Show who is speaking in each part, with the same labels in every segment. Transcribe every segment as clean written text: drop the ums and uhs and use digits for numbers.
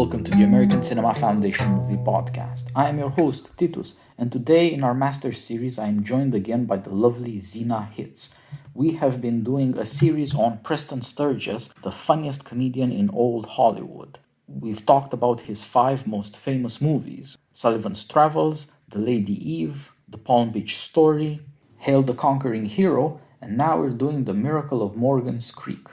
Speaker 1: welcome to the American Cinema Foundation Movie Podcast. I am your host, Titus, and today in our Masters series I am joined again by the lovely Zina Hitz. We have been doing a series on Preston Sturgis, the funniest comedian in old Hollywood. We've talked about his 5 most famous movies: Sullivan's Travels, The Lady Eve, The Palm Beach Story, Hail the Conquering Hero, and now we're doing The Miracle of Morgan's Creek.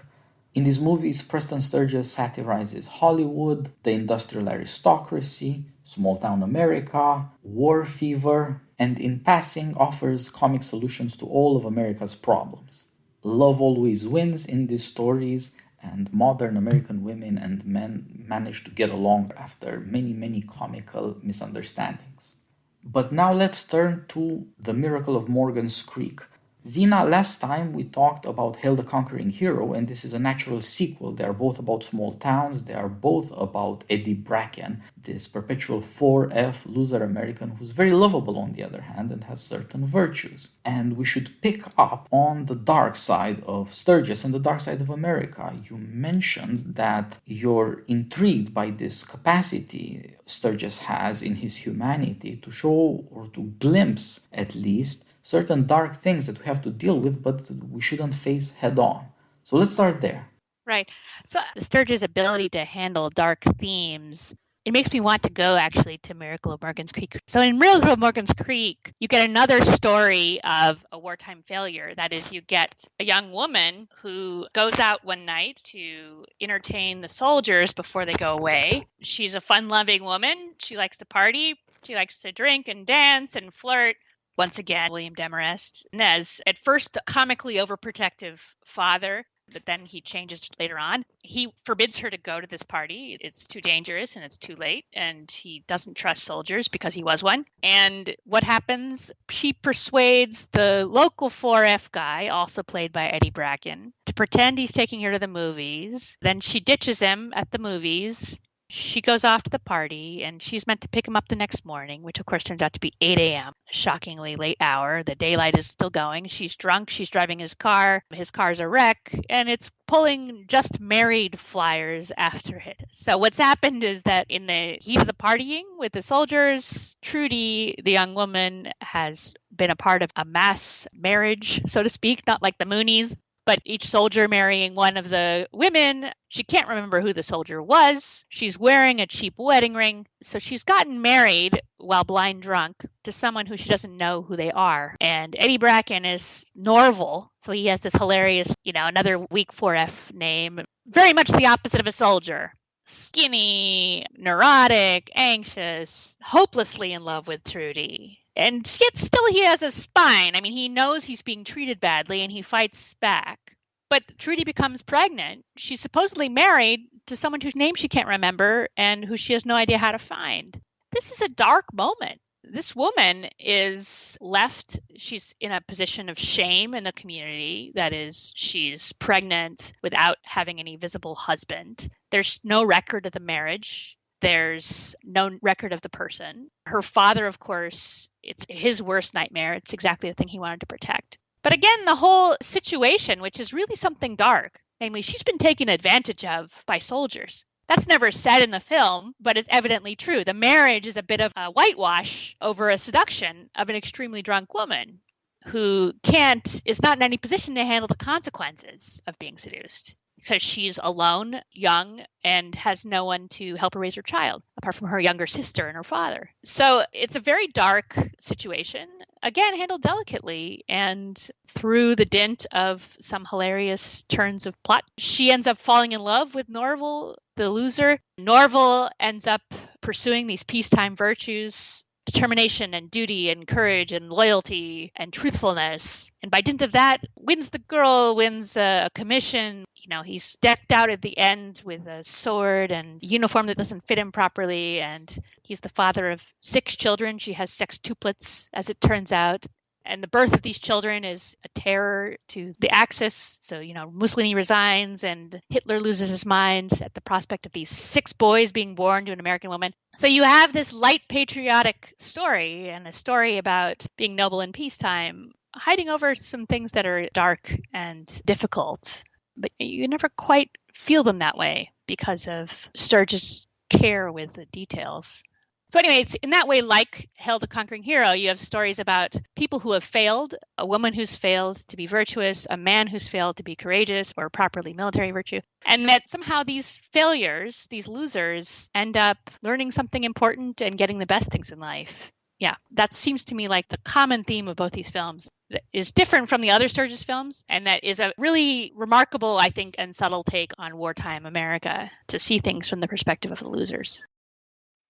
Speaker 1: In these movies, Preston Sturges satirizes Hollywood, the industrial aristocracy, small-town America, war fever, and in passing offers comic solutions to all of America's problems. Love always wins in these stories, and modern American women and men manage to get along after many comical misunderstandings. But now let's turn to The Miracle of Morgan's Creek. Zina, last time we talked about Hail the Conquering Hero, and this is a natural sequel. They are both about small towns. They are both about Eddie Bracken, this perpetual 4F loser American who's very lovable on the other hand and has certain virtues. And we should pick up on the dark side of Sturgis and the dark side of America. You mentioned that you're intrigued by this capacity Sturgis has in his humanity to show or to glimpse at least certain dark things that we have to deal with, but we shouldn't face head on. So let's start there.
Speaker 2: Right. So Sturges' ability to handle dark themes, it makes me want to go actually to Miracle of Morgan's Creek. So in Miracle of Morgan's Creek, you get another story of a wartime failure. That is, you get a young woman who goes out one night to entertain the soldiers before they go away. She's a fun-loving woman. She likes to party. She likes to drink and dance and flirt. Once again, William Demarest, as at first a comically overprotective father, but then he changes later on. He forbids her to go to this party. It's too dangerous and it's too late, and he doesn't trust soldiers because he was one. And what happens? She persuades the local 4F guy, also played by Eddie Bracken, to pretend he's taking her to the movies. Then she ditches him at the movies. She goes off to the party, and she's meant to pick him up the next morning, which of course turns out to be 8 a.m., a shockingly late hour. The daylight is still going. She's drunk. She's driving his car. His car's a wreck, and it's pulling just married flyers after it. So what's happened is that in the heat of the partying with the soldiers, Trudy, the young woman, has been a part of a mass marriage, so to speak, not like the Moonies, but each soldier marrying one of the women. She can't remember who the soldier was. She's wearing a cheap wedding ring. So she's gotten married while blind drunk to someone who she doesn't know who they are. And Eddie Bracken is Norval. So he has this hilarious, another weak 4F name. Very much the opposite of a soldier. Skinny, neurotic, anxious, hopelessly in love with Trudy. And yet still he has a spine. I mean, he knows he's being treated badly and he fights back. But Trudy becomes pregnant. She's supposedly married to someone whose name she can't remember and who she has no idea how to find. This is a dark moment. This woman is left, she's in a position of shame in the community. That is, she's pregnant without having any visible husband. There's no record of the marriage. There's no record of the person. Her father, of course, it's his worst nightmare. It's exactly the thing he wanted to protect. But again, the whole situation, which is really something dark, namely she's been taken advantage of by soldiers. That's never said in the film, but it's evidently true. The marriage is a bit of a whitewash over a seduction of an extremely drunk woman who is not in any position to handle the consequences of being seduced, because she's alone, young, and has no one to help her raise her child, apart from her younger sister and her father. So it's a very dark situation, again, handled delicately, and through the dint of some hilarious turns of plot, she ends up falling in love with Norval, the loser. Norval ends up pursuing these peacetime virtues: determination and duty and courage and loyalty and truthfulness. And by dint of that, wins the girl, wins a commission. He's decked out at the end with a sword and uniform that doesn't fit him properly. And he's the father of 6 children. She has sextuplets, as it turns out. And the birth of these children is a terror to the Axis. So, Mussolini resigns and Hitler loses his mind at the prospect of these 6 boys being born to an American woman. So you have this light patriotic story and a story about being noble in peacetime, hiding over some things that are dark and difficult. But you never quite feel them that way because of Sturgis care with the details. So anyway, it's in that way, like Hail the Conquering Hero, you have stories about people who have failed, a woman who's failed to be virtuous, a man who's failed to be courageous or properly military virtue, and that somehow these failures, these losers, end up learning something important and getting the best things in life. Yeah, that seems to me like the common theme of both these films that is different from the other Sturgis films, and that is a really remarkable, I think, and subtle take on wartime America, to see things from the perspective of the losers.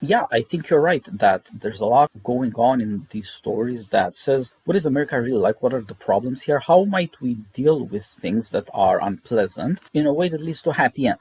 Speaker 1: Yeah, I think you're right that there's a lot going on in these stories that says, what is America really like? What are the problems here? How might we deal with things that are unpleasant in a way that leads to a happy end?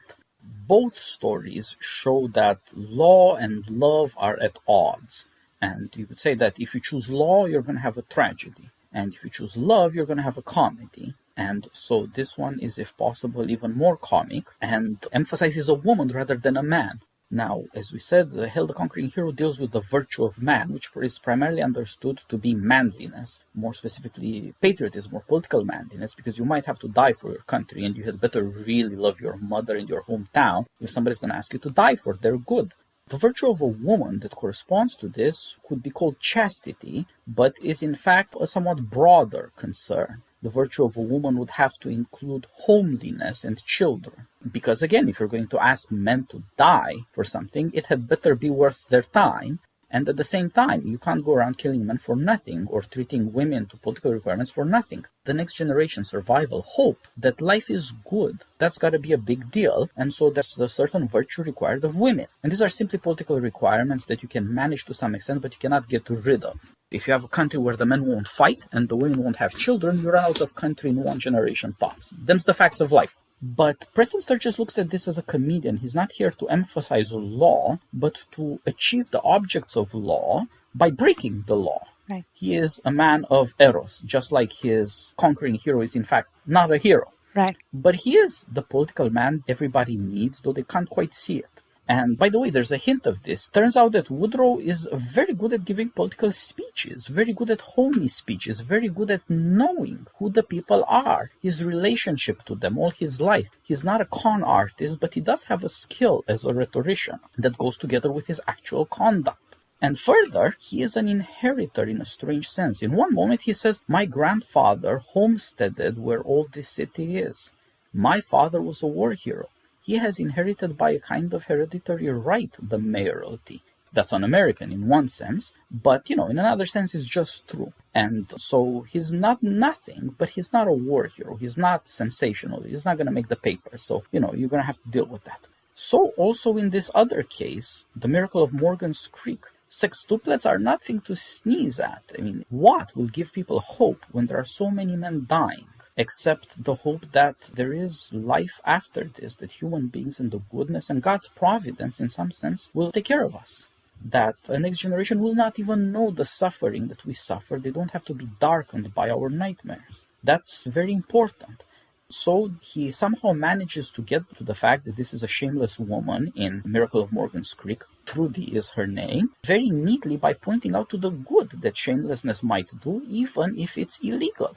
Speaker 1: Both stories show that law and love are at odds. And you could say that if you choose law, you're going to have a tragedy. And if you choose love, you're going to have a comedy. And so this one is, if possible, even more comic and emphasizes a woman rather than a man. Now, as we said, Hail the Conquering Hero deals with the virtue of man, which is primarily understood to be manliness, more specifically patriotism or political manliness, because you might have to die for your country, and you had better really love your mother and your hometown if somebody's going to ask you to die for their good. The virtue of a woman that corresponds to this could be called chastity, but is in fact a somewhat broader concern. The virtue of a woman would have to include homeliness and children. Because again, if you're going to ask men to die for something, it had better be worth their time. And at the same time, you can't go around killing men for nothing or treating women to political requirements for nothing. The next generation survival, hope that life is good, that's got to be a big deal. And so there's a certain virtue required of women. And these are simply political requirements that you can manage to some extent, but you cannot get rid of. If you have a country where the men won't fight and the women won't have children, you run out of country in one generation tops. Them's the facts of life. But Preston Sturges looks at this as a comedian. He's not here to emphasize law, but to achieve the objects of law by breaking the law.
Speaker 2: Right.
Speaker 1: He is a man of eros, just like his conquering hero is in fact not a hero.
Speaker 2: Right.
Speaker 1: But he is the political man everybody needs, though they can't quite see it. And by the way, there's a hint of this. Turns out that Woodrow is very good at giving political speeches, very good at homey speeches, very good at knowing who the people are, his relationship to them all his life. He's not a con artist, but he does have a skill as a rhetorician that goes together with his actual conduct. And further, he is an inheritor in a strange sense. In one moment, he says, "My grandfather homesteaded where all this city is. My father was a war hero." He has inherited by a kind of hereditary right the mayoralty. That's un-American in one sense, but, in another sense, it's just true. And so he's not nothing, but he's not a war hero. He's not sensational. He's not going to make the paper. So, you're going to have to deal with that. So also in this other case, the miracle of Morgan's Creek, sextuplets are nothing to sneeze at. I mean, what will give people hope when there are so many men dying? Except the hope that there is life after this, that human beings and the goodness and God's providence, in some sense, will take care of us. That the next generation will not even know the suffering that we suffer. They don't have to be darkened by our nightmares. That's very important. So he somehow manages to get to the fact that this is a shameless woman in Miracle of Morgan's Creek. Trudy is her name, very neatly by pointing out to the good that shamelessness might do, even if it's illegal.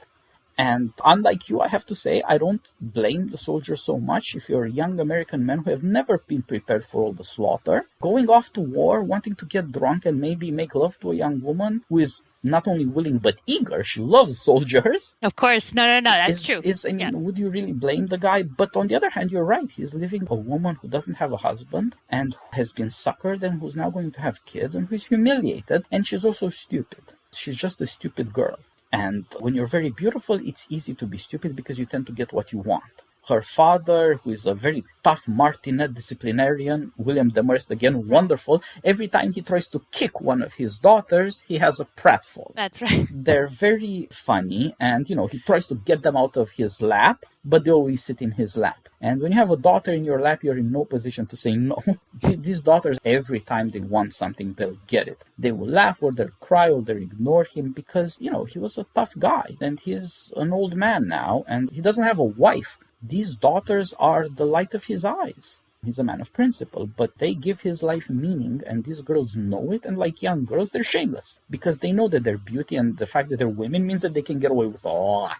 Speaker 1: And unlike you, I have to say, I don't blame the soldiers so much. If you're young American men who have never been prepared for all the slaughter, going off to war, wanting to get drunk and maybe make love to a young woman who is not only willing but eager, she loves soldiers.
Speaker 2: Of course. No, that's true.
Speaker 1: Would you really blame the guy? But on the other hand, you're right. He's living a woman who doesn't have a husband and who has been suckered and who's now going to have kids and who's humiliated. And she's also stupid. She's just a stupid girl. And when you're very beautiful, it's easy to be stupid because you tend to get what you want. Her father, who is a very tough martinet disciplinarian, William Demarest, again, wonderful. Every time he tries to kick one of his daughters, he has a pratfall.
Speaker 2: That's right.
Speaker 1: They're very funny, and, he tries to get them out of his lap, but they always sit in his lap. And when you have a daughter in your lap, you're in no position to say no. These daughters, every time they want something, they'll get it. They will laugh or they'll cry or they'll ignore him because, he was a tough guy. And he's an old man now, and he doesn't have a wife. These daughters are the light of his eyes. He's a man of principle, but they give his life meaning, and these girls know it, and like young girls, they're shameless, because they know that their beauty and the fact that they're women means that they can get away with a lot.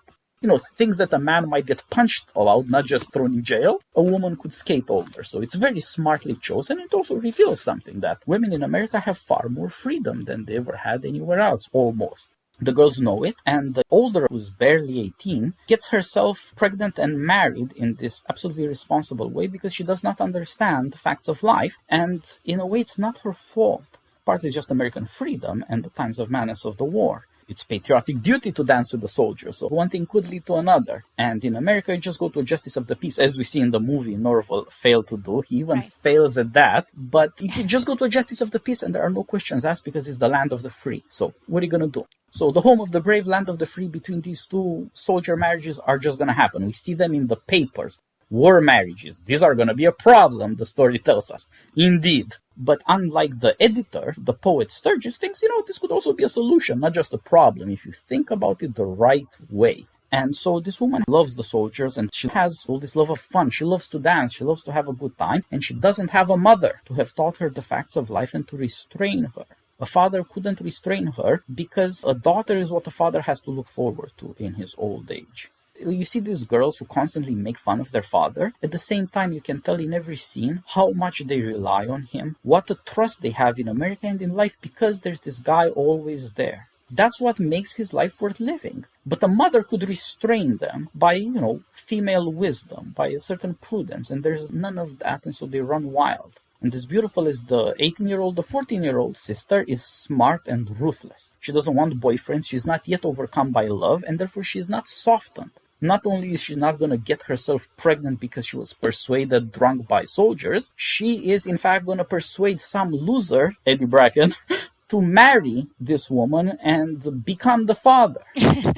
Speaker 1: things that a man might get punched about, not just thrown in jail, a woman could skate over. So it's very smartly chosen. It also reveals something, that women in America have far more freedom than they ever had anywhere else, almost. The girls know it, and the older, who's barely 18, gets herself pregnant and married in this absolutely irresponsible way because she does not understand the facts of life, and in a way it's not her fault. Partly just American freedom and the times of madness of the war. It's patriotic duty to dance with the soldiers, so one thing could lead to another. And in America, you just go to a justice of the peace, as we see in the movie Norval failed to do. He even fails at that, but you just go to a justice of the peace and there are no questions asked because it's the land of the free. So what are you going to do? So the home of the brave, land of the free, between these two soldier marriages are just going to happen. We see them in the papers. War marriages. These are going to be a problem, the story tells us. Indeed. But unlike the editor, the poet Sturgis thinks, this could also be a solution, not just a problem, if you think about it the right way. And so this woman loves the soldiers, and she has all this love of fun. She loves to dance. She loves to have a good time. And she doesn't have a mother to have taught her the facts of life and to restrain her. A father couldn't restrain her because a daughter is what a father has to look forward to in his old age. You see these girls who constantly make fun of their father. At the same time, you can tell in every scene how much they rely on him, what a trust they have in America and in life because there's this guy always there. That's what makes his life worth living. But a mother could restrain them by, female wisdom, by a certain prudence, and there's none of that, and so they run wild. And as beautiful as the 18-year-old, the 14-year-old sister is smart and ruthless. She doesn't want boyfriends, she's not yet overcome by love, and therefore she is not softened. Not only is she not going to get herself pregnant because she was persuaded drunk by soldiers, she is in fact going to persuade some loser, Eddie Bracken, to marry this woman and become the father.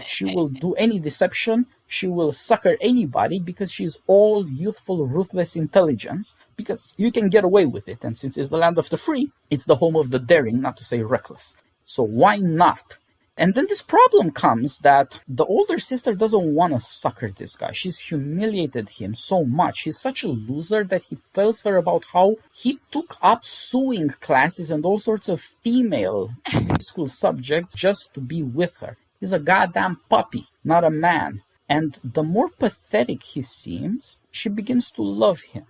Speaker 1: She will do any deception. She will succor anybody because she's all youthful, ruthless intelligence, because you can get away with it. And since it's the land of the free, it's the home of the daring, not to say reckless. So why not? And then this problem comes that the older sister doesn't want to succor this guy. She's humiliated him so much. He's such a loser that he tells her about how he took up sewing classes and all sorts of female school subjects just to be with her. He's a goddamn puppy, not a man. And the more pathetic he seems, she begins to love him.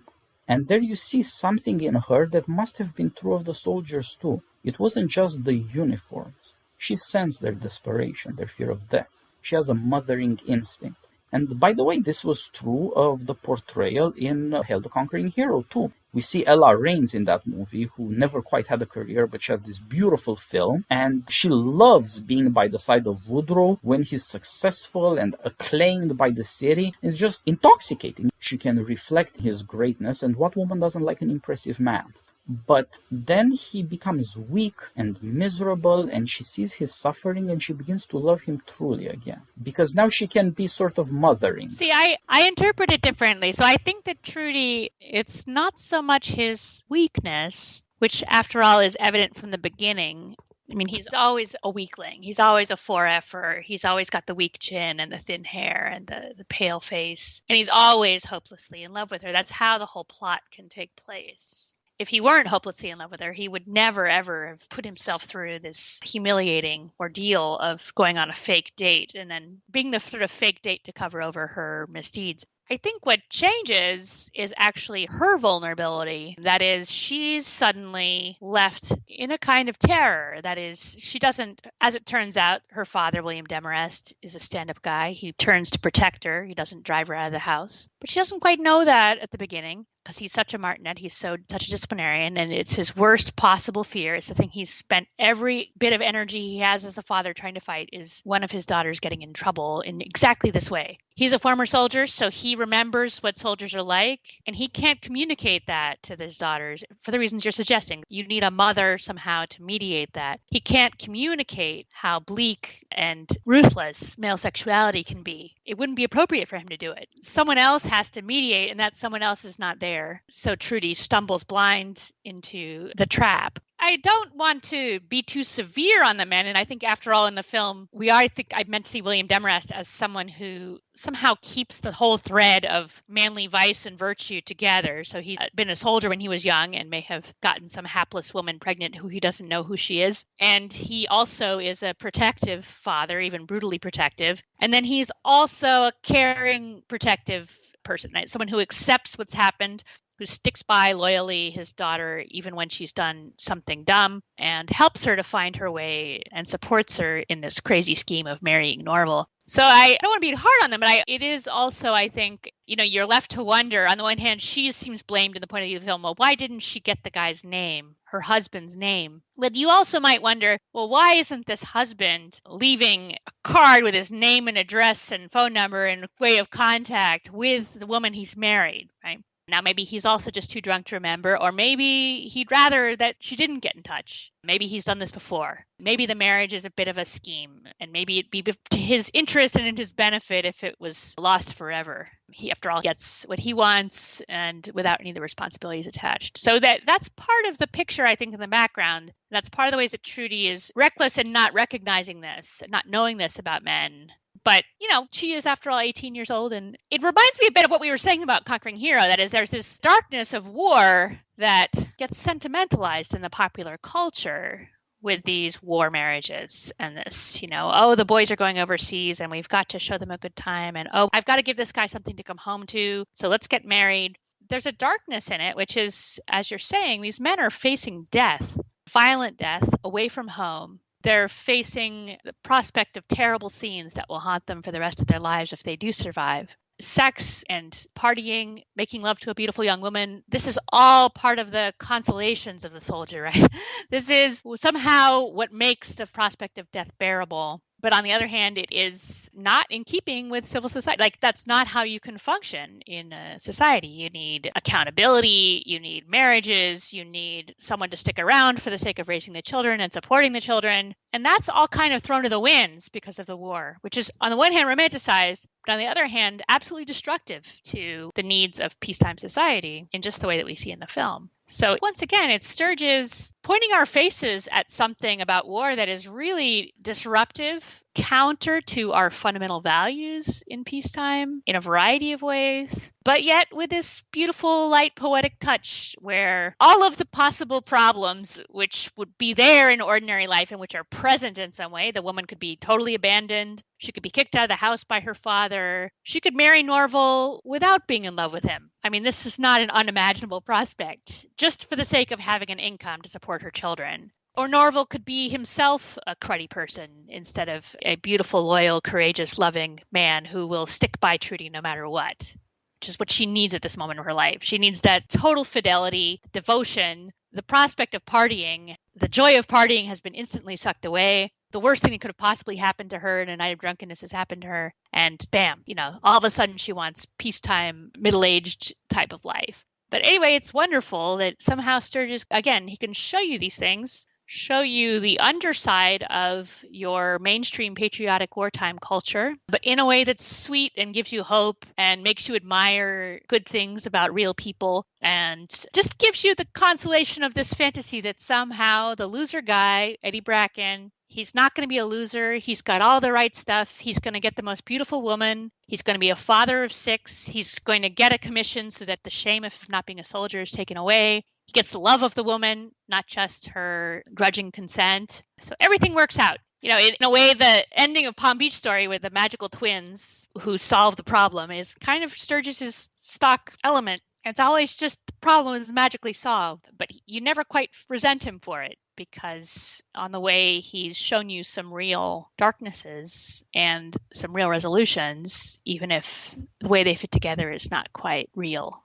Speaker 1: And there you see something in her that must have been true of the soldiers too. It wasn't just the uniforms. She sensed their desperation, their fear of death. She has a mothering instinct. And by the way, this was true of the portrayal in Hail the Conquering Hero too. We see Ella Raines in that movie, who never quite had a career, but she had this beautiful film. And she loves being by the side of Woodrow when he's successful and acclaimed by the city. It's just intoxicating. She can reflect his greatness, and what woman doesn't like an impressive man? But then he becomes weak and miserable, and she sees his suffering, and she begins to love him truly again. Because now she can be sort of mothering.
Speaker 2: See, I interpret it differently. So I think that Trudy, it's not so much his weakness, which after all is evident from the beginning. I mean, he's always a weakling. He's always a 4F'er. He's always got the weak chin and the thin hair and the pale face. And he's always hopelessly in love with her. That's how the whole plot can take place. If he weren't hopelessly in love with her, he would never, ever have put himself through this humiliating ordeal of going on a fake date and then being the sort of fake date to cover over her misdeeds. I think what changes is actually her vulnerability. That is, she's suddenly left in a kind of terror. That is, she doesn't, as it turns out, her father, William Demarest, is a stand-up guy. He turns to protect her. He doesn't drive her out of the house. But she doesn't quite know that at the beginning, because he's such a martinet, he's such a disciplinarian, and it's his worst possible fear. It's the thing he's spent every bit of energy he has as a father trying to fight, is one of his daughters getting in trouble in exactly this way. He's a former soldier, so he remembers what soldiers are like, and he can't communicate that to his daughters for the reasons you're suggesting. You need a mother somehow to mediate that. He can't communicate how bleak and ruthless male sexuality can be. It wouldn't be appropriate for him to do it. Someone else has to mediate, and that someone else is not there. there. So Trudy stumbles blind into the trap. I don't want to be too severe on the men, and I think after all in the film, I meant to see William Demarest as someone who somehow keeps the whole thread of manly vice and virtue together. So he's been a soldier when he was young and may have gotten some hapless woman pregnant who he doesn't know who she is. And he also is a protective father, even brutally protective. And then he's also a caring, protective person, right? Someone who accepts what's happened, who sticks by loyally his daughter even when she's done something dumb, and helps her to find her way and supports her in this crazy scheme of marrying Norval. So I don't want to be hard on them, but it is also, I think, you're left to wonder. On the one hand, she seems blamed in the point of view of the film. Well, why didn't she get the guy's name, her husband's name? But you also might wonder, well, why isn't this husband leaving a card with his name and address and phone number and way of contact with the woman he's married, right? Now, maybe he's also just too drunk to remember, or maybe he'd rather that she didn't get in touch. Maybe he's done this before. Maybe the marriage is a bit of a scheme, and maybe it'd be to his interest and in his benefit if it was lost forever. He, after all, gets what he wants and without any of the responsibilities attached. So that's part of the picture, I think, in the background. That's part of the ways that Trudy is reckless in not recognizing this, not knowing this about men. But, she is, after all, 18 years old. And it reminds me a bit of what we were saying about Conquering Hero. That is, there's this darkness of war that gets sentimentalized in the popular culture with these war marriages and this, the boys are going overseas and we've got to show them a good time. And, I've got to give this guy something to come home to. So let's get married. There's a darkness in it, which is, as you're saying, these men are facing death, violent death, away from home. They're facing the prospect of terrible scenes that will haunt them for the rest of their lives if they do survive. Sex and partying, making love to a beautiful young woman, this is all part of the consolations of the soldier, right? This is somehow what makes the prospect of death bearable. But on the other hand, it is not in keeping with civil society. Like, that's not how you can function in a society. You need accountability, you need marriages, you need someone to stick around for the sake of raising the children and supporting the children. And that's all kind of thrown to the winds because of the war, which is on the one hand romanticized, but on the other hand, absolutely destructive to the needs of peacetime society in just the way that we see in the film. So once again, it's Sturgis pointing our faces at something about war that is really disruptive, counter to our fundamental values in peacetime in a variety of ways, but yet with this beautiful, light, poetic touch where all of the possible problems which would be there in ordinary life and which are present in some way, the woman could be totally abandoned, she could be kicked out of the house by her father, she could marry Norval without being in love with him. I mean, this is not an unimaginable prospect, just for the sake of having an income to support her children. Or Norval could be himself a cruddy person instead of a beautiful, loyal, courageous, loving man who will stick by Trudy no matter what, which is what she needs at this moment of her life. She needs that total fidelity, devotion, the prospect of partying. The joy of partying has been instantly sucked away. The worst thing that could have possibly happened to her in a night of drunkenness has happened to her. And bam, all of a sudden she wants peacetime, middle-aged type of life. But anyway, it's wonderful that somehow Sturgis, again, he can show you these things, show you the underside of your mainstream patriotic wartime culture, but in a way that's sweet and gives you hope and makes you admire good things about real people and just gives you the consolation of this fantasy that somehow the loser guy, Eddie Bracken, he's not going to be a loser. He's got all the right stuff. He's going to get the most beautiful woman. He's going to be a father of 6. He's going to get a commission so that the shame of not being a soldier is taken away. He gets the love of the woman, not just her grudging consent. So everything works out. In a way, the ending of Palm Beach Story with the magical twins who solve the problem is kind of Sturgis's stock element. It's always just the problem is magically solved, but you never quite resent him for it because on the way he's shown you some real darknesses and some real resolutions, even if the way they fit together is not quite real.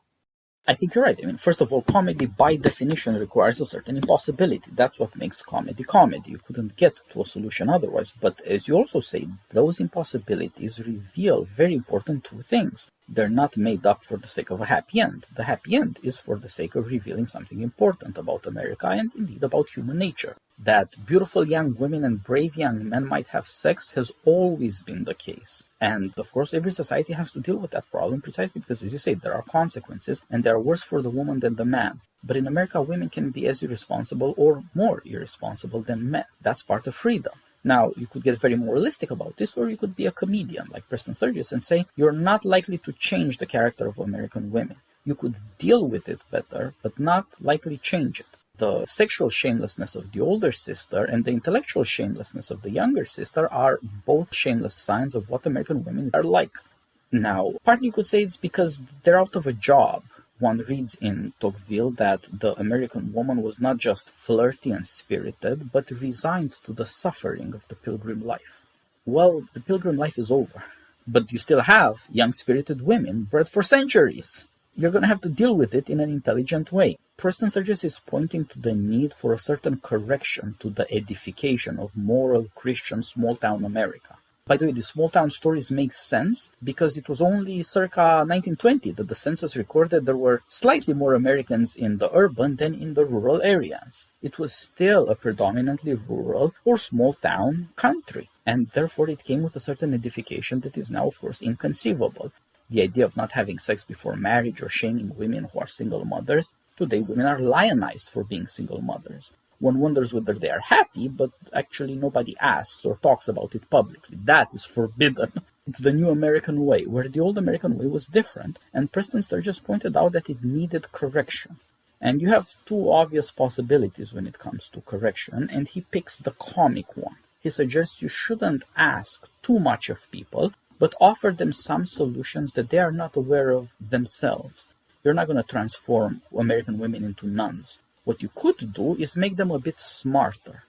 Speaker 1: I think you're right. I mean, first of all, comedy by definition requires a certain impossibility. That's what makes comedy comedy. You couldn't get to a solution otherwise. But as you also say, those impossibilities reveal very important two things. They're not made up for the sake of a happy end. The happy end is for the sake of revealing something important about America and indeed about human nature. That beautiful young women and brave young men might have sex has always been the case. And of course, every society has to deal with that problem precisely because, as you say, there are consequences and they are worse for the woman than the man. But in America, women can be as irresponsible or more irresponsible than men. That's part of freedom. Now, you could get very moralistic about this, or you could be a comedian like Preston Sturgis and say, you're not likely to change the character of American women. You could deal with it better, but not likely change it. The sexual shamelessness of the older sister and the intellectual shamelessness of the younger sister are both shameless signs of what American women are like. Now, partly you could say it's because they're out of a job. One reads in Tocqueville that the American woman was not just flirty and spirited, but resigned to the suffering of the pilgrim life. Well, the pilgrim life is over, but you still have young spirited women bred for centuries. You're going to have to deal with it in an intelligent way. Preston Sturgis is pointing to the need for a certain correction to the edification of moral Christian small-town America. By the way, the small-town stories make sense because it was only circa 1920 that the census recorded there were slightly more Americans in the urban than in the rural areas. It was still a predominantly rural or small-town country, and therefore it came with a certain edification that is now, of course, inconceivable. The idea of not having sex before marriage or shaming women who are single mothers. Today, women are lionized for being single mothers. One wonders whether they are happy, but actually nobody asks or talks about it publicly. That is forbidden. It's the new American way, where the old American way was different, and Preston Sturgis pointed out that it needed correction. And you have two obvious possibilities when it comes to correction, and he picks the comic one. He suggests you shouldn't ask too much of people, but offer them some solutions that they are not aware of themselves. You're not going to transform American women into nuns. What you could do is make them a bit smarter.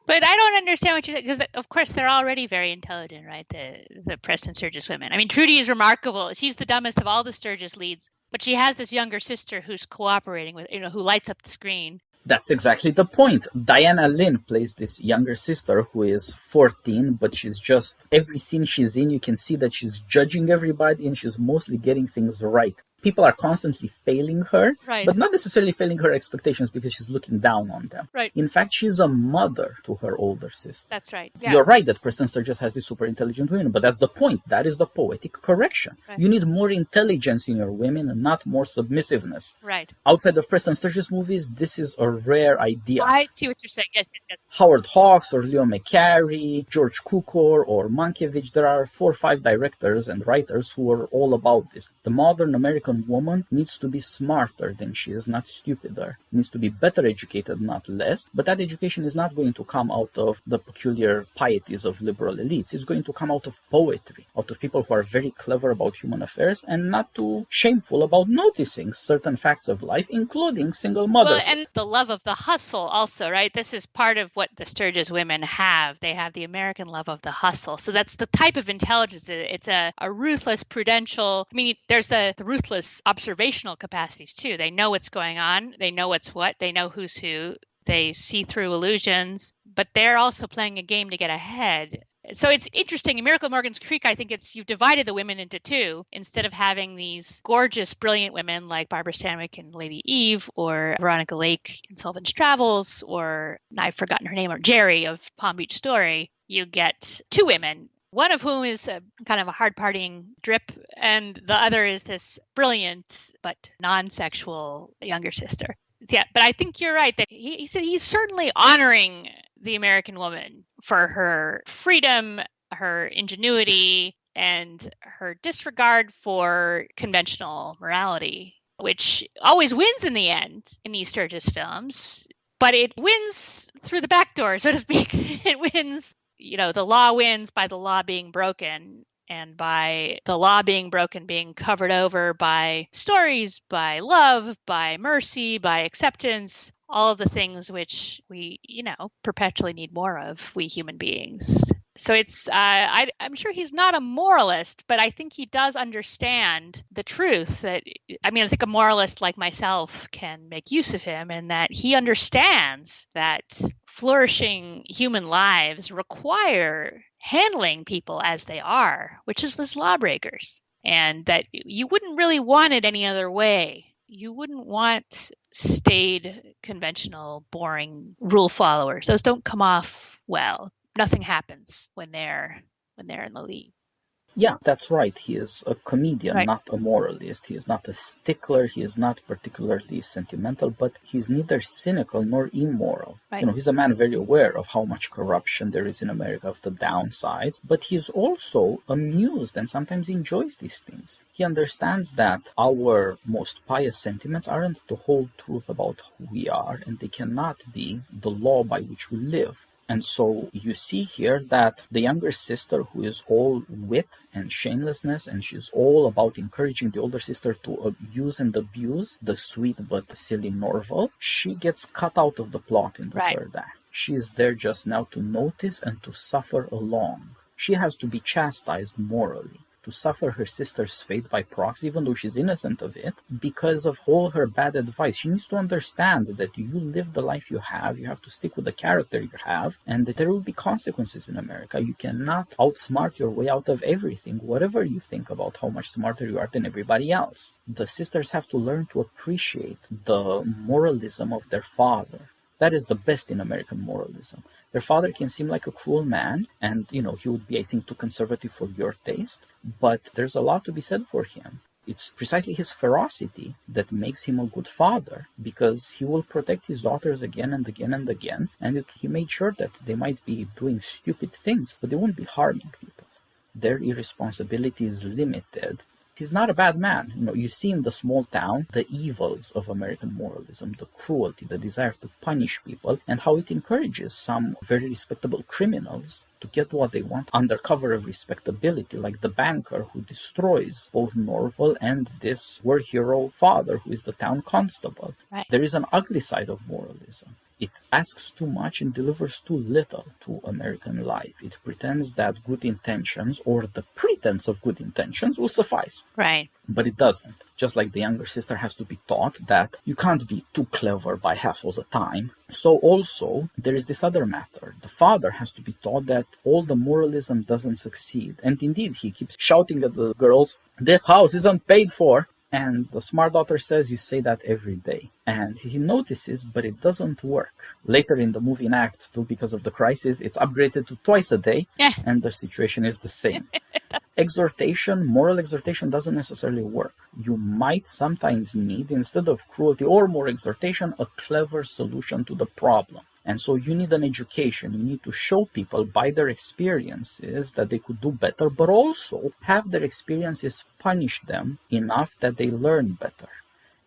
Speaker 2: But I don't understand what you think, because of course they're already very intelligent, right? The Preston Sturgis women. I mean, Trudy is remarkable. She's the dumbest of all the Sturgis leads, but she has this younger sister who's cooperating with, who lights up the screen.
Speaker 1: That's exactly the point. Diana Lynn plays this younger sister who is 14, but she's just, every scene she's in, you can see that she's judging everybody and she's mostly getting things right. People are constantly failing her,
Speaker 2: right,
Speaker 1: but not necessarily failing her expectations because she's looking down on them.
Speaker 2: Right.
Speaker 1: In fact, she's a mother to her older sister.
Speaker 2: That's right. Yeah.
Speaker 1: You're right that Preston Sturgis has these super intelligent women, but that's the point. That is the poetic correction.
Speaker 2: Right.
Speaker 1: You need more intelligence in your women and not more submissiveness.
Speaker 2: Right.
Speaker 1: Outside of Preston Sturgis movies, this is a rare idea.
Speaker 2: I see what you're saying. Yes.
Speaker 1: Howard Hawks or Leo McCarey, George Cukor or Mankiewicz, there are 4 or 5 directors and writers who are all about this. The modern American woman needs to be smarter than she is, not stupider. Needs to be better educated, not less. But that education is not going to come out of the peculiar pieties of liberal elites. It's going to come out of poetry, out of people who are very clever about human affairs and not too shameful about noticing certain facts of life, including single motherhood.
Speaker 2: Well, and the love of the hustle also, right? This is part of what the Sturgis women have. They have the American love of the hustle. So that's the type of intelligence. It's a ruthless, prudential, there's the ruthless observational capacities too. They know what's going on. They know what's what. They know who's who. They see through illusions, but they're also playing a game to get ahead. So it's interesting. In Miracle at Morgan's Creek, I think you've divided the women into two instead of having these gorgeous, brilliant women like Barbara Stanwyck in Lady Eve or Veronica Lake in Sullivan's Travels, or I've forgotten her name, or Jerry of Palm Beach Story. You get two women, one of whom is a kind of a hard-partying drip, and the other is this brilliant but non-sexual younger sister. Yeah, but I think you're right that he said he's certainly honoring the American woman for her freedom, her ingenuity, and her disregard for conventional morality, which always wins in the end in these Sturgis films. But it wins through the back door, so to speak. It wins, the law wins by the law being broken, and by the law being broken, being covered over by stories, by love, by mercy, by acceptance, all of the things which we, perpetually need more of, we human beings. So it's, I'm sure he's not a moralist, but I think he does understand the truth that, I think a moralist like myself can make use of him, and that he understands that flourishing human lives require handling people as they are, which is as lawbreakers. and that you wouldn't really want it any other way. You wouldn't want staid, conventional, boring rule followers. Those don't come off well. Nothing happens when they're in the lead.
Speaker 1: Yeah, that's right. He is a comedian,
Speaker 2: Right.
Speaker 1: not a moralist. He is not a stickler. He is not particularly sentimental, but he's neither cynical nor immoral.
Speaker 2: Right.
Speaker 1: He's a man very aware of how much corruption there is in America, of the downsides, but he's also amused and sometimes enjoys these things. He understands that our most pious sentiments aren't the whole truth about who we are, and they cannot be the law by which we live. And so you see here that the younger sister, who is all wit and shamelessness, and she's all about encouraging the older sister to use and abuse the sweet but silly Norval, she gets cut out of the plot in the third act. She is there just now to notice and to suffer along. She has to be chastised morally, to suffer her sister's fate by proxy, even though she's innocent of it, because of all her bad advice. She needs to understand that you live the life you have to stick with the character you have, and that there will be consequences in America. You cannot outsmart your way out of everything, whatever you think about how much smarter you are than everybody else. The sisters have to learn to appreciate the moralism of their father. That is the best in American moralism. Their father can seem like a cruel man, and he would be, I think, too conservative for your taste, but there's a lot to be said for him. It's precisely his ferocity that makes him a good father, because he will protect his daughters again and again and again, and he made sure that they might be doing stupid things, but they won't be harming people. Their irresponsibility is limited. He's not a bad man. You see in the small town the evils of American moralism, the cruelty, the desire to punish people, and how it encourages some very respectable criminals to get what they want under cover of respectability, like the banker who destroys both Norval and this war hero father, who is the town constable.
Speaker 2: Right.
Speaker 1: There is an ugly side of moralism. It asks too much and delivers too little to American life. It pretends that good intentions, or the pretense of good intentions, will suffice.
Speaker 2: Right.
Speaker 1: But it doesn't. Just like the younger sister has to be taught that you can't be too clever by half all the time, so also there is this other matter. The father has to be taught that all the moralism doesn't succeed. And indeed, he keeps shouting at the girls, "This house isn't paid for." And the smart daughter says, "You say that every day." And he notices, but it doesn't work. Later in the movie, in Act 2, because of the crisis, it's upgraded to twice a day, and the situation is the same. Exhortation, moral exhortation, doesn't necessarily work. You might sometimes need, instead of cruelty or more exhortation, a clever solution to the problem. And so you need an education. You need to show people by their experiences that they could do better, but also have their experiences punish them enough that they learn better.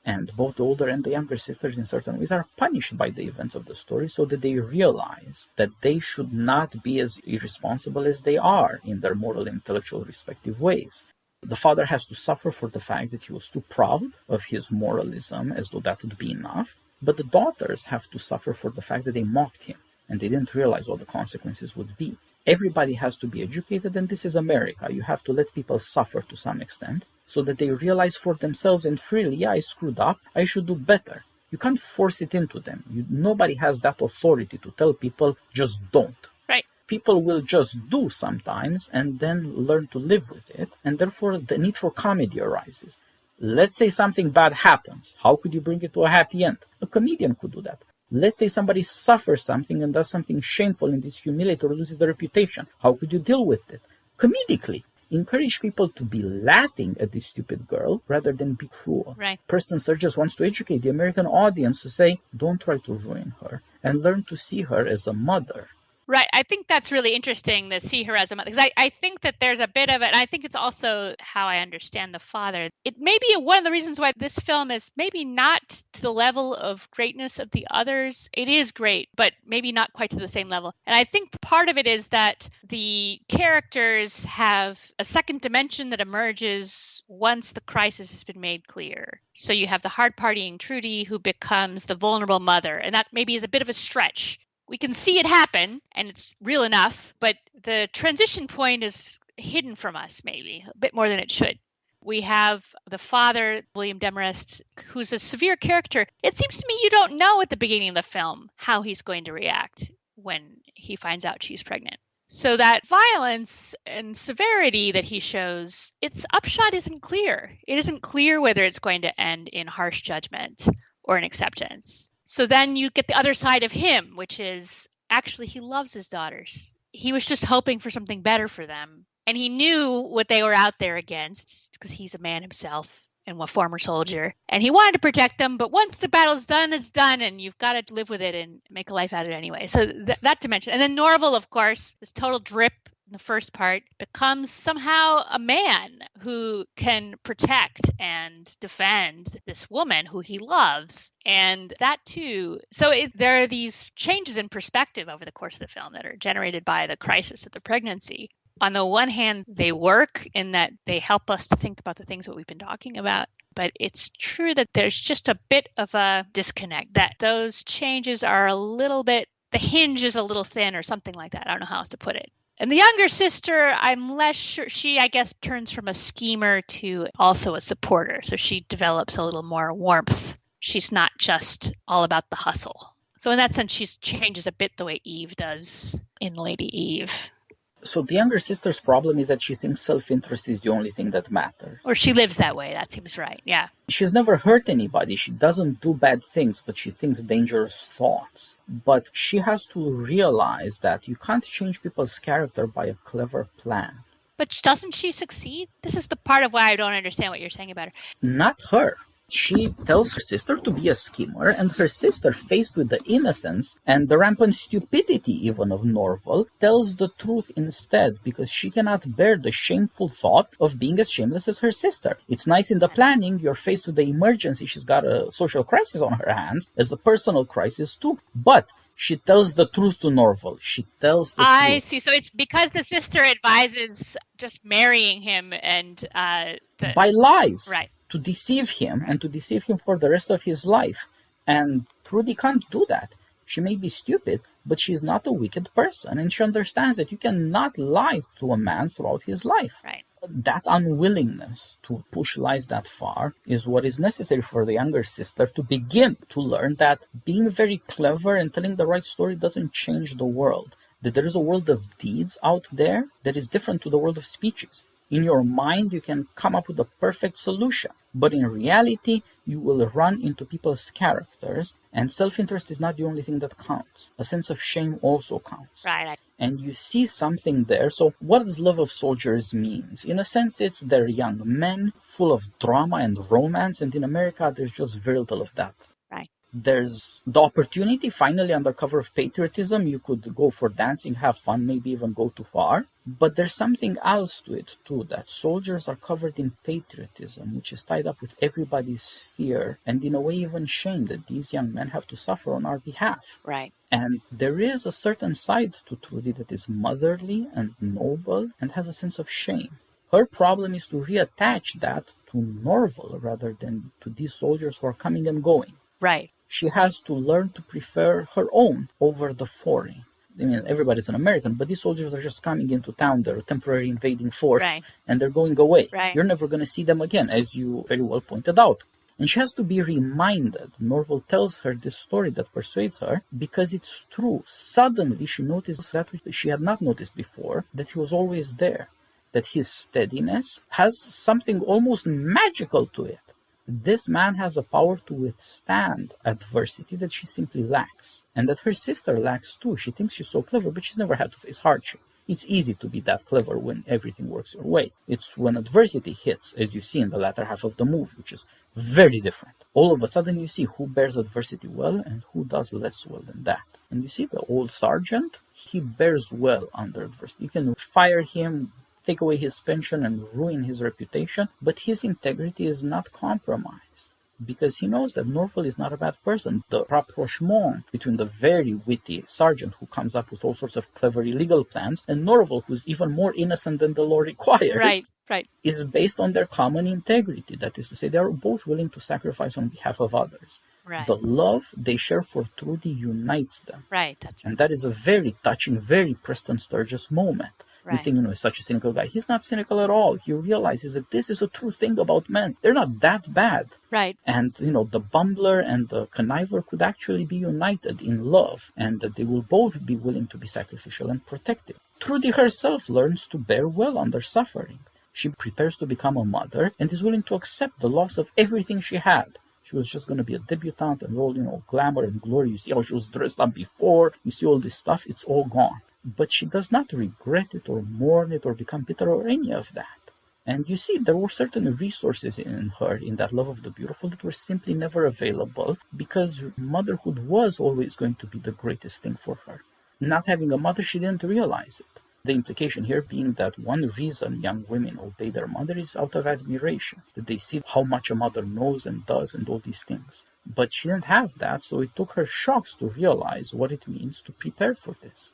Speaker 1: And both the older and the younger sisters, in certain ways, are punished by the events of the story, so that they realize that they should not be as irresponsible as they are in their moral and intellectual respective ways. The father has to suffer for the fact that he was too proud of his moralism, as though that would be enough. But the daughters have to suffer for the fact that they mocked him, and they didn't realize what the consequences would be. Everybody has to be educated, and this is America. You have to let people suffer to some extent, so that they realize for themselves and freely, I screwed up, I should do better. You can't force it into them. Nobody has that authority to tell people, just don't.
Speaker 2: Right.
Speaker 1: People will just do sometimes, and then learn to live with it, and therefore the need for comedy arises. Let's say something bad happens. How could you bring it to a happy end? A comedian could do that. Let's say somebody suffers something and does something shameful and is humiliated or loses their reputation. How could you deal with it? Comedically. Encourage people to be laughing at this stupid girl rather than be cruel.
Speaker 2: Right.
Speaker 1: Preston Sturgis wants to educate the American audience to say, don't try to ruin her, and learn to see her as a mother.
Speaker 2: Right. I think that's really interesting to see her as a mother, because I think that there's a bit of it. And I think it's also how I understand the father. It may be one of the reasons why this film is maybe not to the level of greatness of the others. It is great, but maybe not quite to the same level. And I think part of it is that the characters have a second dimension that emerges once the crisis has been made clear. So you have the hard partying Trudy, who becomes the vulnerable mother. And that maybe is a bit of a stretch. We can see it happen, and it's real enough, but the transition point is hidden from us, maybe, a bit more than it should. We have the father, William Demarest, who's a severe character. It seems to me you don't know at the beginning of the film how he's going to react when he finds out she's pregnant. So that violence and severity that he shows, its upshot isn't clear. It isn't clear whether it's going to end in harsh judgment or in acceptance. So then you get the other side of him, which is actually he loves his daughters. He was just hoping for something better for them. And he knew what they were out there against because he's a man himself and a former soldier. And he wanted to protect them, but once the battle's done, it's done, and you've got to live with it and make a life out of it anyway. So that dimension. And then Norval, of course, this total drip in the first part, becomes somehow a man who can protect and defend this woman who he loves. And that too. So there are these changes in perspective over the course of the film that are generated by the crisis of the pregnancy. On the one hand, they work in that they help us to think about the things that we've been talking about. But it's true that there's just a bit of a disconnect, that those changes are a little bit, the hinge is a little thin or something like that. I don't know how else to put it. And the younger sister, I'm less sure. She, I guess, turns from a schemer to also a supporter. So she develops a little more warmth. She's not just all about the hustle. So in that sense, she changes a bit the way Eve does in Lady Eve.
Speaker 1: So the younger sister's problem is that she thinks self-interest is the only thing that matters.
Speaker 2: Or she lives that way. That seems right. Yeah.
Speaker 1: She's never hurt anybody. She doesn't do bad things, but she thinks dangerous thoughts. But she has to realize that you can't change people's character by a clever plan.
Speaker 2: But doesn't she succeed? This is the part of why I don't understand what you're saying about her.
Speaker 1: Not her. She tells her sister to be a schemer, and her sister, faced with the innocence and the rampant stupidity even of Norval, tells the truth instead, because she cannot bear the shameful thought of being as shameless as her sister. It's nice in the planning, you're faced with the emergency, she's got a social crisis on her hands, as a personal crisis too, but she tells the truth to Norval. She tells the truth.
Speaker 2: I see. So it's because the sister advises just marrying him and...
Speaker 1: by lies.
Speaker 2: Right.
Speaker 1: To deceive him and to deceive him for the rest of his life. And Trudy can't do that. She may be stupid, but she's not a wicked person, and she understands that you cannot lie to a man throughout his life.
Speaker 2: Right.
Speaker 1: That unwillingness to push lies that far is what is necessary for the younger sister to begin to learn that being very clever and telling the right story doesn't change the world. That there is a world of deeds out there that is different to the world of speeches. In your mind, you can come up with a perfect solution, but in reality, you will run into people's characters, and self-interest is not the only thing that counts. A sense of shame also counts.
Speaker 2: Right.
Speaker 1: And you see something there. So what does Love of Soldiers means? In a sense, it's they're young men full of drama and romance, and in America, there's just very little of that.
Speaker 2: Right.
Speaker 1: There's the opportunity, finally, under cover of patriotism, you could go for dancing, have fun, maybe even go too far. But there's something else to it, too, that soldiers are covered in patriotism, which is tied up with everybody's fear, and in a way even shame that these young men have to suffer on our behalf.
Speaker 2: Right.
Speaker 1: And there is a certain side to Trudy that is motherly and noble and has a sense of shame. Her problem is to reattach that to Norval rather than to these soldiers who are coming and going.
Speaker 2: Right.
Speaker 1: She has to learn to prefer her own over the foreign. I mean, everybody's an American, but these soldiers are just coming into town. They're a temporary invading force,
Speaker 2: right.
Speaker 1: And they're going away.
Speaker 2: Right.
Speaker 1: You're never going to see them again, as you very well pointed out. And she has to be reminded. Norval tells her this story that persuades her because it's true. Suddenly, she noticed that which she had not noticed before, that he was always there, that his steadiness has something almost magical to it. This man has a power to withstand adversity that she simply lacks, and that her sister lacks too. She thinks she's so clever, but she's never had to face hardship. It's easy to be that clever when everything works your way. It's when adversity hits, as you see in the latter half of the movie, which is very different. All of a sudden you see who bears adversity well and who does less well than that. And you see the old sergeant, he bears well under adversity. You can fire him, take away his pension and ruin his reputation, but his integrity is not compromised because he knows that Norval is not a bad person. The rapprochement between the very witty sergeant who comes up with all sorts of clever illegal plans and Norval, who's even more innocent than the law requires,
Speaker 2: right.
Speaker 1: is based on their common integrity. That is to say, they are both willing to sacrifice on behalf of others.
Speaker 2: Right.
Speaker 1: The love they share for Trudy unites them.
Speaker 2: Right, that's right.
Speaker 1: And that is a very touching, very Preston Sturgis moment.
Speaker 2: Right.
Speaker 1: You think, he's such a cynical guy. He's not cynical at all. He realizes that this is a true thing about men. They're not that bad.
Speaker 2: Right.
Speaker 1: And, the bumbler and the conniver could actually be united in love, and that they will both be willing to be sacrificial and protective. Trudy herself learns to bear well under suffering. She prepares to become a mother and is willing to accept the loss of everything she had. She was just going to be a debutante and all, glamour and glory. You see how she was dressed up before. You see all this stuff. It's all gone. But she does not regret it or mourn it or become bitter or any of that. And you see, there were certain resources in her, in that love of the beautiful, that were simply never available because motherhood was always going to be the greatest thing for her. Not having a mother, she didn't realize it. The implication here being that one reason young women obey their mother is out of admiration, that they see how much a mother knows and does and all these things. But she didn't have that, so it took her shocks to realize what it means to prepare for this.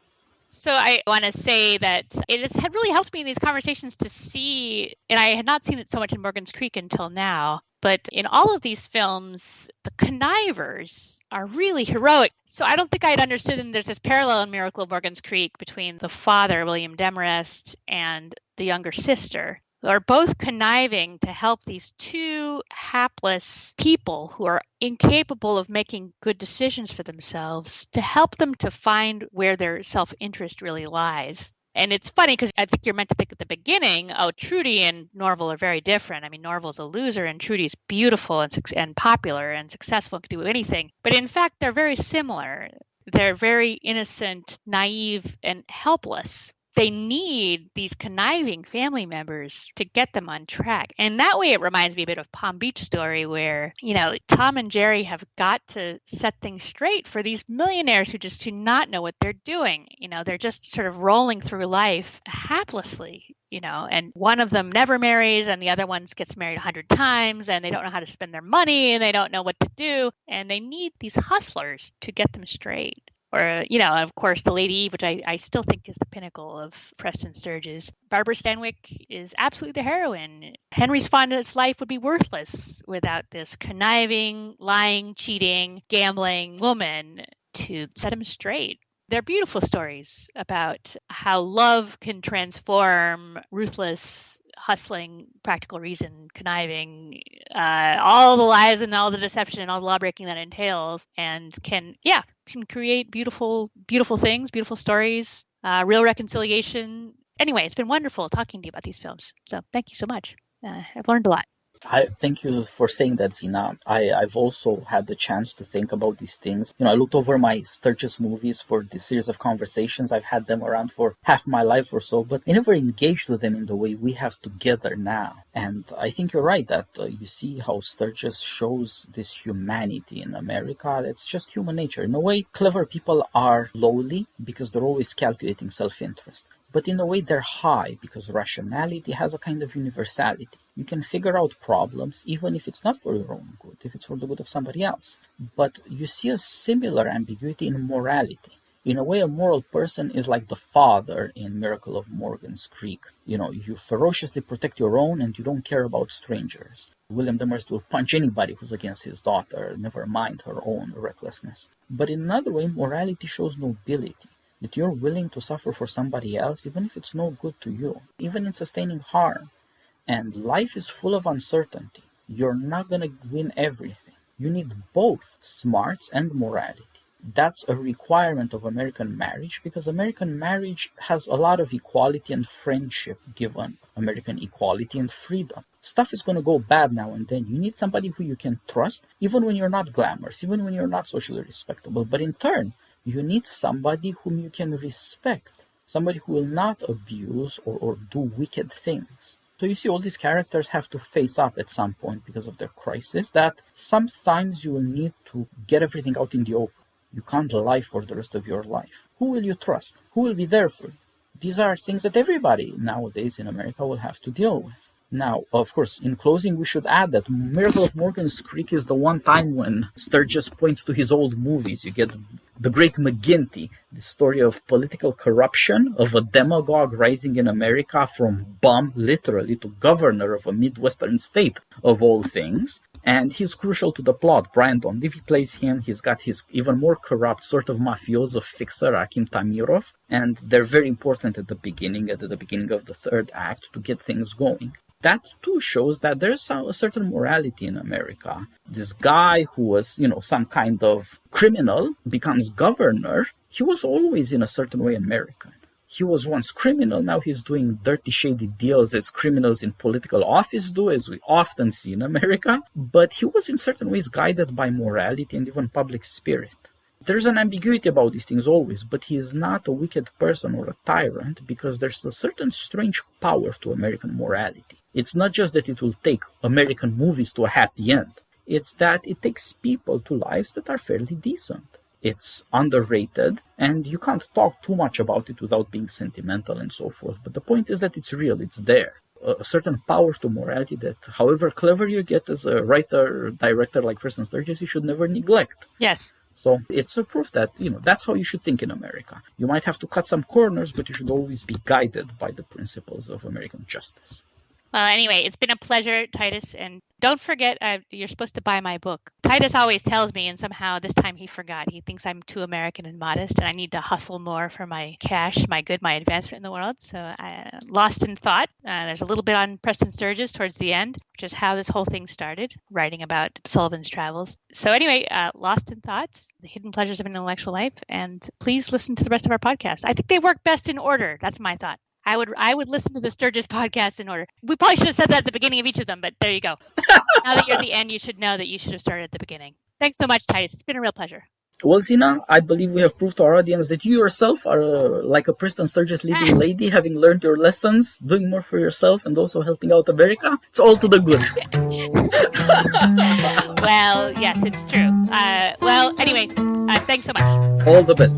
Speaker 2: So I want to say that it has really helped me in these conversations to see, and I had not seen it so much in Morgan's Creek until now, but in all of these films, the connivers are really heroic. So I don't think I'd understood, and there's this parallel in Miracle of Morgan's Creek between the father, William Demarest, and the younger sister, who are both conniving to help these two hapless people who are incapable of making good decisions for themselves, to help them to find where their self-interest really lies. And it's funny because I think you're meant to think at the beginning, oh, Trudy and Norval are very different. I mean, Norval's a loser and Trudy's beautiful and popular and successful and can do anything. But in fact, they're very similar. They're very innocent, naive, and helpless. They need these conniving family members to get them on track. And that way it reminds me a bit of Palm Beach Story where, Tom and Jerry have got to set things straight for these millionaires who just do not know what they're doing. They're just sort of rolling through life haplessly, and one of them never marries and the other one gets married 100 times and they don't know how to spend their money and they don't know what to do. And they need these hustlers to get them straight. Or, of course, the Lady Eve, which I still think is the pinnacle of Preston Sturges. Barbara Stanwyck is absolutely the heroine. Henry Fonda's life would be worthless without this conniving, lying, cheating, gambling woman to set him straight. They're beautiful stories about how love can transform ruthless, hustling, practical reason, conniving, all the lies and all the deception and all the lawbreaking that entails, and can create beautiful, beautiful things, beautiful stories, real reconciliation. Anyway, it's been wonderful talking to you about these films. So thank you so much. I've learned a lot.
Speaker 1: I thank you for saying that, Zina. I've also had the chance to think about these things. I looked over my Sturgis movies for this series of conversations. I've had them around for half my life or so, but I never engaged with them in the way we have together now. And I think you're right that you see how Sturgis shows this humanity in America. It's just human nature. In a way, clever people are lowly because they're always calculating self-interest. But in a way, they're high because rationality has a kind of universality. You can figure out problems even if it's not for your own good, if it's for the good of somebody else. But you see a similar ambiguity in morality. In a way, a moral person is like the father in Miracle of Morgan's Creek. You ferociously protect your own and you don't care about strangers. William Demarest will punch anybody who's against his daughter, never mind her own recklessness. But in another way, morality shows nobility. That you're willing to suffer for somebody else, even if it's no good to you, even in sustaining harm. And life is full of uncertainty. You're not going to win everything. You need both smarts and morality. That's a requirement of American marriage because American marriage has a lot of equality and friendship given American equality and freedom. Stuff is going to go bad now and then. You need somebody who you can trust, even when you're not glamorous, even when you're not socially respectable. But in turn, you need somebody whom you can respect, somebody who will not abuse or do wicked things. So you see, all these characters have to face up at some point because of their crisis, that sometimes you will need to get everything out in the open. You can't lie for the rest of your life. Who will you trust? Who will be there for you? These are things that everybody nowadays in America will have to deal with. Now, of course, in closing, we should add that Miracle of Morgan's Creek is the one time when Sturgis points to his old movies. You get The Great McGinty, the story of political corruption, of a demagogue rising in America from bum, literally, to governor of a Midwestern state, of all things. And he's crucial to the plot. Brian Donlevy plays him. He's got his even more corrupt sort of mafioso fixer, Akim Tamirov. And they're very important at the beginning of the third act to get things going. That too shows that there's a certain morality in America. This guy who was, some kind of criminal becomes governor. He was always in a certain way American. He was once criminal, now he's doing dirty, shady deals as criminals in political office do, as we often see in America. But he was in certain ways guided by morality and even public spirit. There's an ambiguity about these things always, but he is not a wicked person or a tyrant because there's a certain strange power to American morality. It's not just that it will take American movies to a happy end. It's that it takes people to lives that are fairly decent. It's underrated, and you can't talk too much about it without being sentimental and so forth. But the point is that it's real, it's there. A certain power to morality that, however clever you get as a writer or director like Preston Sturges, you should never neglect.
Speaker 2: Yes.
Speaker 1: So it's a proof that, that's how you should think in America. You might have to cut some corners, but you should always be guided by the principles of American justice.
Speaker 2: Well, anyway, it's been a pleasure, Titus. And don't forget, you're supposed to buy my book. Titus always tells me, and somehow this time he forgot. He thinks I'm too American and modest, and I need to hustle more for my cash, my advancement in the world. So Lost in Thought. There's a little bit on Preston Sturges towards the end, which is how this whole thing started, writing about Sullivan's travels. So anyway, Lost in Thought, The Hidden Pleasures of an Intellectual Life. And please listen to the rest of our podcast. I think they work best in order. That's my thought. I would listen to the Sturgis podcast in order. We probably should have said that at the beginning of each of them, but there you go. Now that you're at the end, you should know that you should have started at the beginning. Thanks so much, Titus. It's been a real pleasure.
Speaker 1: Well, Zina, I believe we have proved to our audience that you yourself are like a Preston Sturges leading lady, having learned your lessons, doing more for yourself, and also helping out America. It's all to the good.
Speaker 2: Well, yes, it's true. Well, anyway, thanks so much.
Speaker 1: All the best.